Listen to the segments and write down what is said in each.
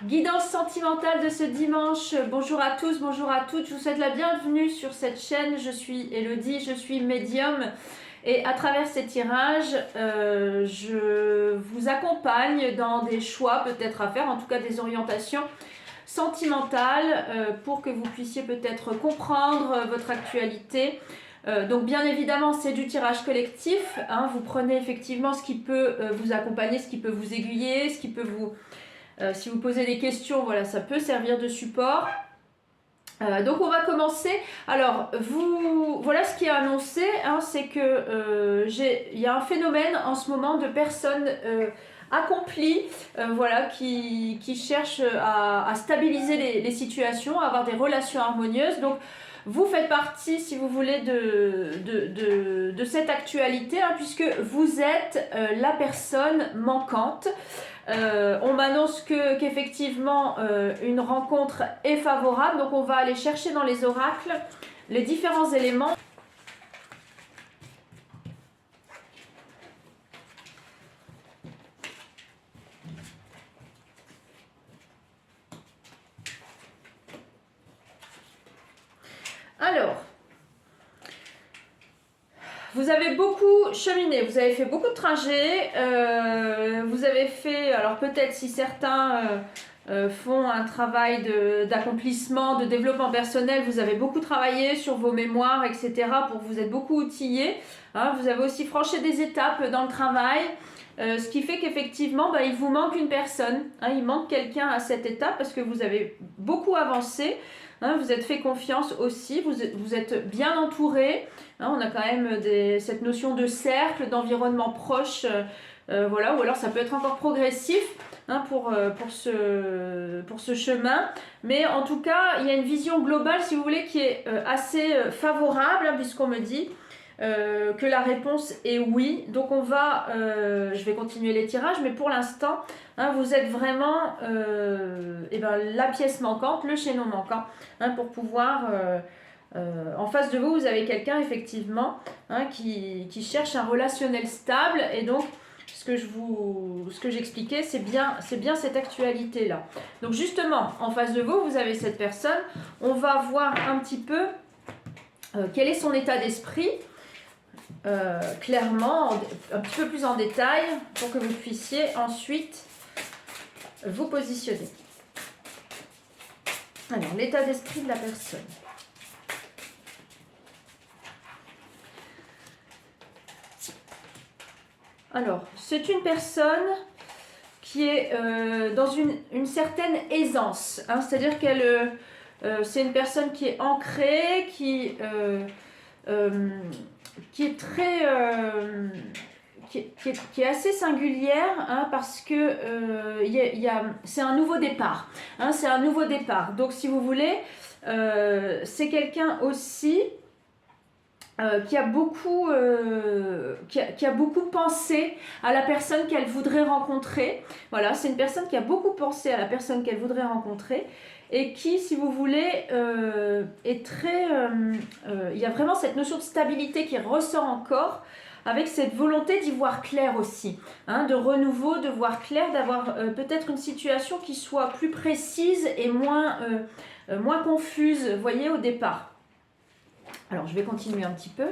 Guidance sentimentale de ce dimanche. Bonjour à tous, bonjour à toutes. Je vous souhaite la bienvenue sur cette chaîne. Je suis Elodie, je suis médium. Et à travers ces tirages, je vous accompagne dans des choix peut-être à faire, en tout cas des orientations sentimentales pour que vous puissiez peut-être comprendre votre actualité. Donc bien évidemment c'est du tirage collectif, hein. Vous prenez effectivement ce qui peut vous accompagner, ce qui peut vous aiguiller, ce qui peut vous... si vous posez des questions, voilà, ça peut servir de support. Donc on va commencer. Alors voilà ce qui est annoncé, hein, c'est que il y a un phénomène en ce moment de personnes accomplies, voilà, qui cherchent à stabiliser les situations, à avoir des relations harmonieuses. Donc vous faites partie, si vous voulez, de cette actualité, hein, puisque vous êtes la personne manquante. On m'annonce qu'effectivement une rencontre est favorable, donc on va aller chercher dans les oracles les différents éléments. Alors, vous avez beaucoup cheminé, vous avez fait beaucoup de trajets, vous avez fait, alors peut-être si certains font un travail d'accomplissement, de développement personnel, vous avez beaucoup travaillé sur vos mémoires, etc. pour que vous êtes beaucoup outillés, hein. Vous avez aussi franchi des étapes dans le travail, ce qui fait qu'effectivement, il vous manque une personne, hein, il manque quelqu'un à cette étape parce que vous avez beaucoup avancé. Hein, vous êtes fait confiance aussi, vous êtes bien entouré, hein, on a quand même cette notion de cercle, d'environnement proche, voilà, ou alors ça peut être encore progressif, hein, pour ce chemin, mais en tout cas il y a une vision globale, si vous voulez, qui est assez favorable, hein, puisqu'on me dit que la réponse est oui. Donc je vais continuer les tirages, mais pour l'instant, hein, vous êtes vraiment la pièce manquante, le chaînon manquant, hein, pour pouvoir... en face de vous, vous avez quelqu'un effectivement, hein, qui cherche un relationnel stable, et donc ce que j'expliquais, c'est bien cette actualité là. Donc justement, en face de vous, vous avez cette personne. On va voir un petit peu quel est son état d'esprit. Clairement, un petit peu plus en détail, pour que vous puissiez ensuite vous positionner. Alors, l'état d'esprit de la personne. Alors, c'est une personne qui est dans une certaine aisance, hein, c'est-à-dire qu'elle c'est une personne qui est ancrée, qui est très qui est assez singulière, hein, parce que c'est un nouveau départ, hein, c'est un nouveau départ. Donc si vous voulez, c'est quelqu'un aussi qui a beaucoup pensé à la personne qu'elle voudrait rencontrer. Voilà, c'est une personne qui a beaucoup pensé à la personne qu'elle voudrait rencontrer, et qui, si vous voulez, est très... il y a vraiment cette notion de stabilité qui ressort encore, avec cette volonté d'y voir clair aussi, hein, de renouveau, de voir clair, d'avoir peut-être une situation qui soit plus précise et moins confuse, vous voyez, au départ. Alors, je vais continuer un petit peu.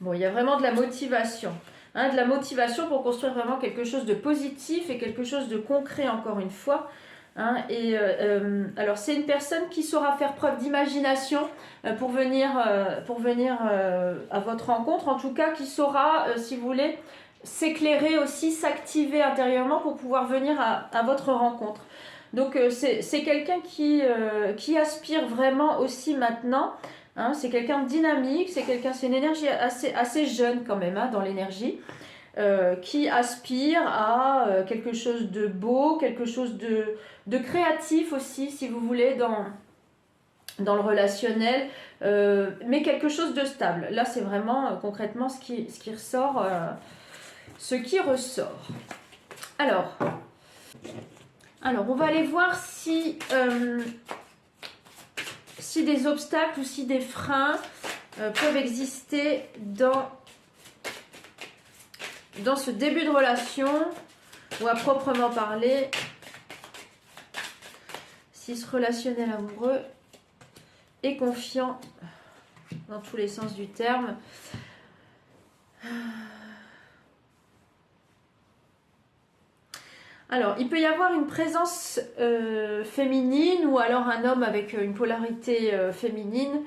Bon, il y a vraiment de la motivation. Hein, de la motivation pour construire vraiment quelque chose de positif et quelque chose de concret, encore une fois. Hein, alors, c'est une personne qui saura faire preuve d'imagination pour venir à votre rencontre. En tout cas, qui saura, si vous voulez, s'éclairer aussi, s'activer intérieurement pour pouvoir venir à votre rencontre. Donc c'est quelqu'un qui aspire vraiment aussi maintenant, hein, c'est quelqu'un de dynamique, c'est une énergie assez jeune quand même, hein, dans l'énergie, qui aspire à quelque chose de beau, quelque chose de créatif aussi, si vous voulez, dans le relationnel, mais quelque chose de stable. Là c'est vraiment concrètement ce qui ressort. Ce qui ressort. Alors, on va aller voir si des obstacles ou si des freins peuvent exister dans dans ce début de relation, ou à proprement parler, si ce relationnel amoureux est confiant dans tous les sens du terme. Alors, il peut y avoir une présence féminine ou alors un homme avec une polarité féminine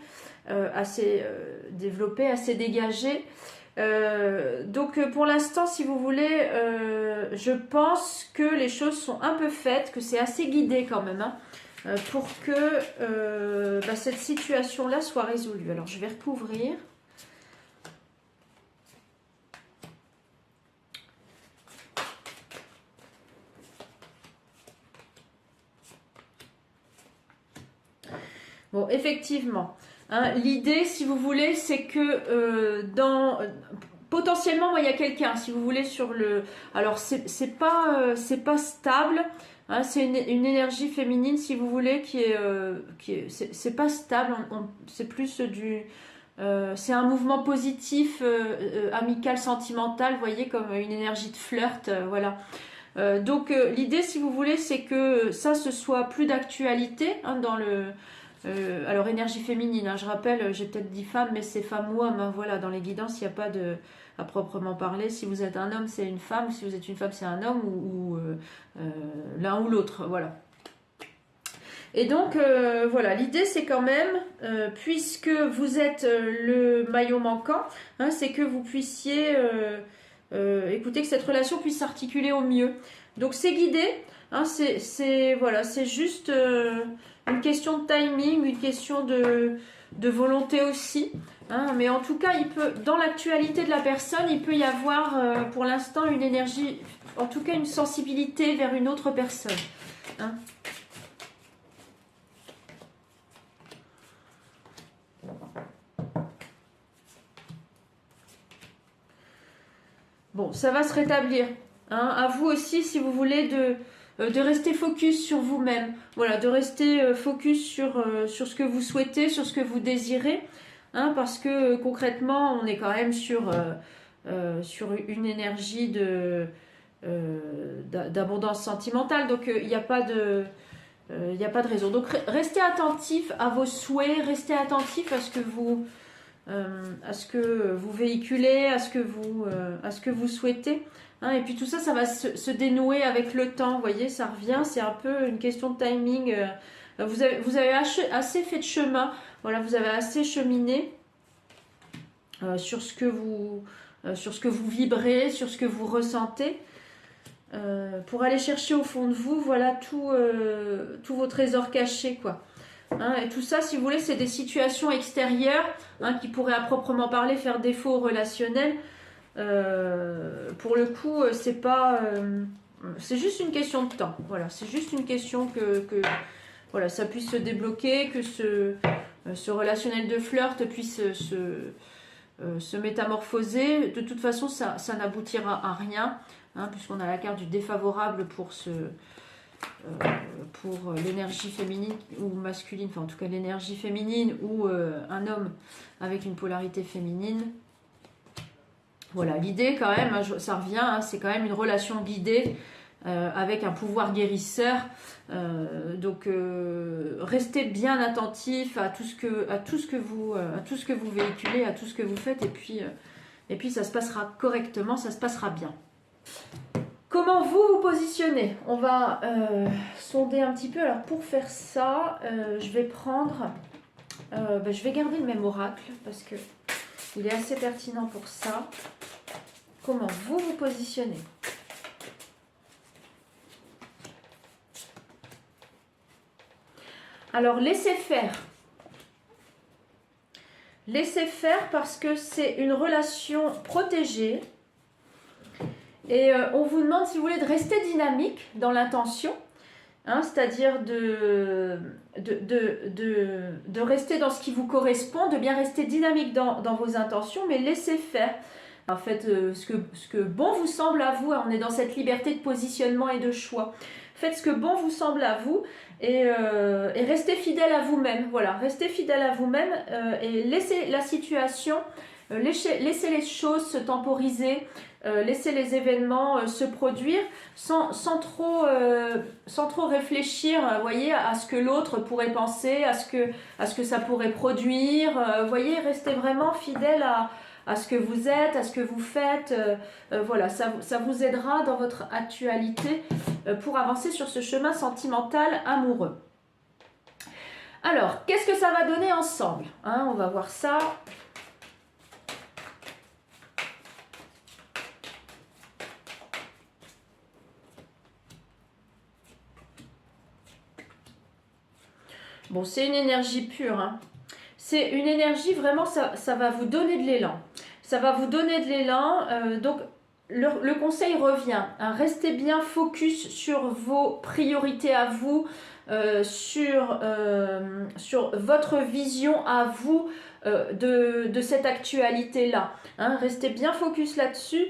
assez développée, assez dégagée. Donc pour l'instant, si vous voulez, je pense que les choses sont un peu faites, que c'est assez guidé quand même, hein, pour que cette situation-là soit résolue. Alors, je vais recouvrir. Bon, effectivement, hein, l'idée, si vous voulez, c'est que potentiellement, moi, il y a quelqu'un, si vous voulez, sur le... Alors, c'est pas stable, hein, c'est une énergie féminine, si vous voulez, qui est c'est pas stable, c'est plus du... c'est un mouvement positif, amical, sentimental, vous voyez, comme une énergie de flirt, voilà. Donc, l'idée, si vous voulez, c'est que ça, ce soit plus d'actualité, hein, dans le... alors énergie féminine, hein, je rappelle, j'ai peut-être dit femme, mais c'est femme ou homme, hein, voilà, dans les guidances il n'y a pas de à proprement parler, si vous êtes un homme c'est une femme, si vous êtes une femme c'est un homme, ou l'un ou l'autre, voilà. Et donc voilà, l'idée c'est quand même, puisque vous êtes le maillon manquant, hein, c'est que vous puissiez écouter, que cette relation puisse s'articuler au mieux. Donc c'est guidé, hein, voilà, c'est juste une question de timing, une question de volonté aussi, hein, mais en tout cas, dans l'actualité de la personne, il peut y avoir pour l'instant une énergie, en tout cas une sensibilité vers une autre personne. Hein. Bon, ça va se rétablir. Hein. À vous aussi, si vous voulez, de rester focus sur vous-même. Voilà, de rester focus sur ce que vous souhaitez, sur ce que vous désirez. Hein, parce que concrètement, on est quand même sur une énergie d'abondance sentimentale. Donc, il n'y a pas de... il n'y a pas de raison. Donc, restez attentif à vos souhaits, restez attentif à ce que vous véhiculez, à ce que vous souhaitez. Hein, et puis tout ça, ça va se dénouer avec le temps. Vous voyez, ça revient. C'est un peu une question de timing. Vous avez assez fait de chemin. Voilà, vous avez assez cheminé sur ce que vous vibrez, sur ce que vous ressentez. Pour aller chercher au fond de vous, voilà, tous vos trésors cachés, quoi. Hein, et tout ça, si vous voulez, c'est des situations extérieures, hein, qui pourraient à proprement parler faire défaut au relationnel. Pour le coup, c'est juste une question de temps. Voilà, c'est juste une question que voilà, ça puisse se débloquer, que ce relationnel de flirt puisse se métamorphoser. De toute façon, ça n'aboutira à rien, hein, puisqu'on a la carte du défavorable pour l'énergie féminine ou masculine, enfin en tout cas l'énergie féminine ou un homme avec une polarité féminine. Voilà, l'idée quand même, ça revient, hein, c'est quand même une relation guidée avec un pouvoir guérisseur. Donc restez bien attentif à tout ce que vous véhiculez, à tout ce que vous faites, et puis ça se passera correctement, ça se passera bien. Comment vous positionnez? On va sonder un petit peu. Alors pour faire ça, je vais prendre, je vais garder le même oracle parce que il est assez pertinent pour ça. Comment vous positionnez? Alors laissez faire. Laissez faire parce que c'est une relation protégée. Et on vous demande, si vous voulez, de rester dynamique dans l'intention, hein, c'est-à-dire de rester dans ce qui vous correspond, de bien rester dynamique dans vos intentions, mais laissez faire. En fait, ce que bon vous semble à vous, on est dans cette liberté de positionnement et de choix. Faites ce que bon vous semble à vous et restez fidèle à vous-même. Voilà, restez fidèle à vous-même et laissez la situation laissez les choses se temporiser, laissez les événements se produire sans trop réfléchir, voyez, à ce que l'autre pourrait penser, à ce que ça pourrait produire. Voyez, restez vraiment fidèle à ce que vous êtes, à ce que vous faites. Voilà, ça vous aidera dans votre actualité pour avancer sur ce chemin sentimental amoureux. Alors, qu'est-ce que ça va donner ensemble, hein? On va voir ça. Bon, c'est une énergie pure, hein. C'est une énergie, vraiment, ça va vous donner de l'élan. Ça va vous donner de l'élan. Donc, le conseil revient, hein. Restez bien focus sur vos priorités à vous, sur votre vision à vous de cette actualité-là, hein. Restez bien focus là-dessus.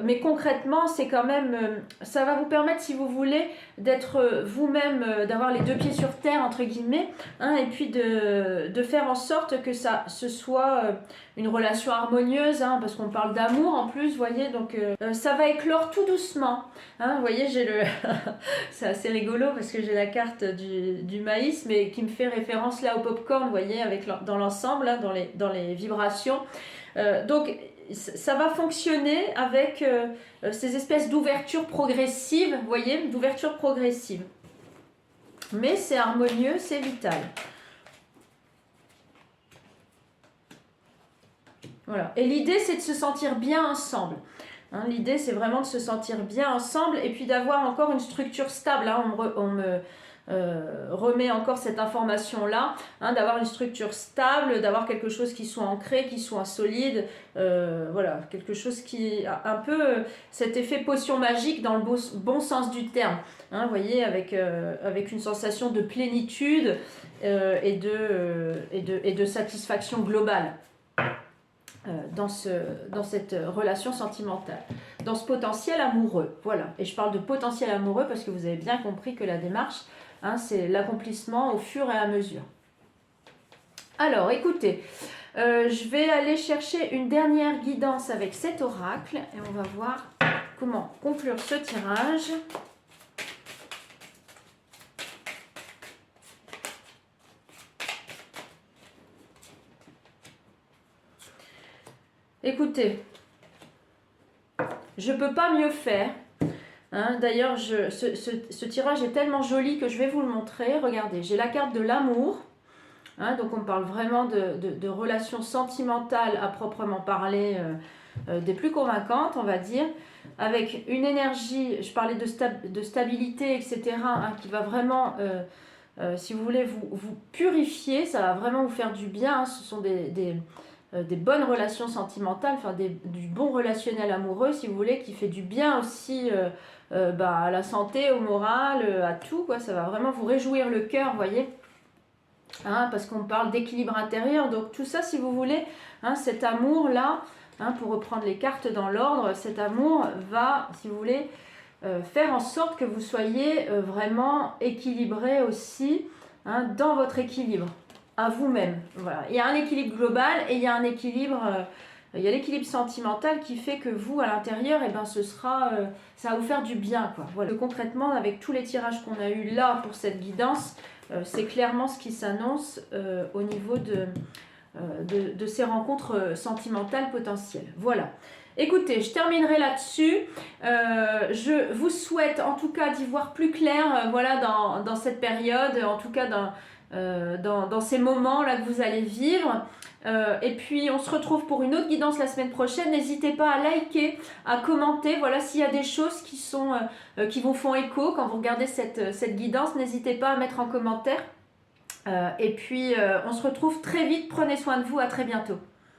Mais concrètement, c'est quand même, ça va vous permettre, si vous voulez, d'être vous-même, d'avoir les deux pieds sur terre, entre guillemets, hein, et puis de faire en sorte que ce soit une relation harmonieuse, hein, parce qu'on parle d'amour en plus, vous voyez, donc ça va éclore tout doucement, hein. Vous voyez, j'ai le c'est assez rigolo parce que j'ai la carte du maïs, mais qui me fait référence là au popcorn, vous voyez, dans l'ensemble, hein, dans les vibrations. Donc ça va fonctionner avec ces espèces d'ouverture progressive, vous voyez, d'ouverture progressive. Mais c'est harmonieux, c'est vital. Voilà. Et l'idée, c'est de se sentir bien ensemble. Hein, l'idée, c'est vraiment de se sentir bien ensemble et puis d'avoir encore une structure stable. Hein. On me remet encore cette information-là, hein, d'avoir une structure stable, d'avoir quelque chose qui soit ancré, qui soit solide, voilà, quelque chose qui a un peu cet effet potion magique dans le bon sens du terme, hein, vous voyez, avec une sensation de plénitude et de satisfaction globale. Dans cette relation sentimentale, dans ce potentiel amoureux, voilà. Et je parle de potentiel amoureux parce que vous avez bien compris que la démarche, hein, c'est l'accomplissement au fur et à mesure. Alors, écoutez, je vais aller chercher une dernière guidance avec cet oracle et on va voir comment conclure ce tirage. Écoutez, je ne peux pas mieux faire. Hein, d'ailleurs, ce tirage est tellement joli que je vais vous le montrer. Regardez, j'ai la carte de l'amour. Hein, donc on parle vraiment de relations sentimentales à proprement parler, des plus convaincantes, on va dire. Avec une énergie, je parlais de stabilité, etc., hein, qui va vraiment, si vous voulez, vous purifier. Ça va vraiment vous faire du bien. Hein, ce sont des bonnes relations sentimentales, enfin du bon relationnel amoureux, si vous voulez, qui fait du bien aussi à la santé, au moral, à tout, quoi. Ça va vraiment vous réjouir le cœur, vous voyez, hein, parce qu'on parle d'équilibre intérieur. Donc tout ça, si vous voulez, hein, cet amour-là, hein, pour reprendre les cartes dans l'ordre, cet amour va, si vous voulez, faire en sorte que vous soyez vraiment équilibré aussi, hein, dans votre équilibre à vous-même. Voilà. Il y a un équilibre global et il y a un équilibre, il y a l'équilibre sentimental qui fait que vous, à l'intérieur, eh ben, ça va vous faire du bien, quoi. Voilà. Concrètement, avec tous les tirages qu'on a eu là pour cette guidance, c'est clairement ce qui s'annonce au niveau de ces rencontres sentimentales potentielles. Voilà. Écoutez, je terminerai là-dessus. Je vous souhaite en tout cas d'y voir plus clair, voilà, dans cette période, en tout cas dans ces moments-là que vous allez vivre. Et puis on se retrouve pour une autre guidance la semaine prochaine. N'hésitez pas à liker, à commenter. Voilà, s'il y a des choses qui vous font écho quand vous regardez cette guidance, n'hésitez pas à mettre en commentaire. Et puis on se retrouve très vite. Prenez soin de vous. À très bientôt.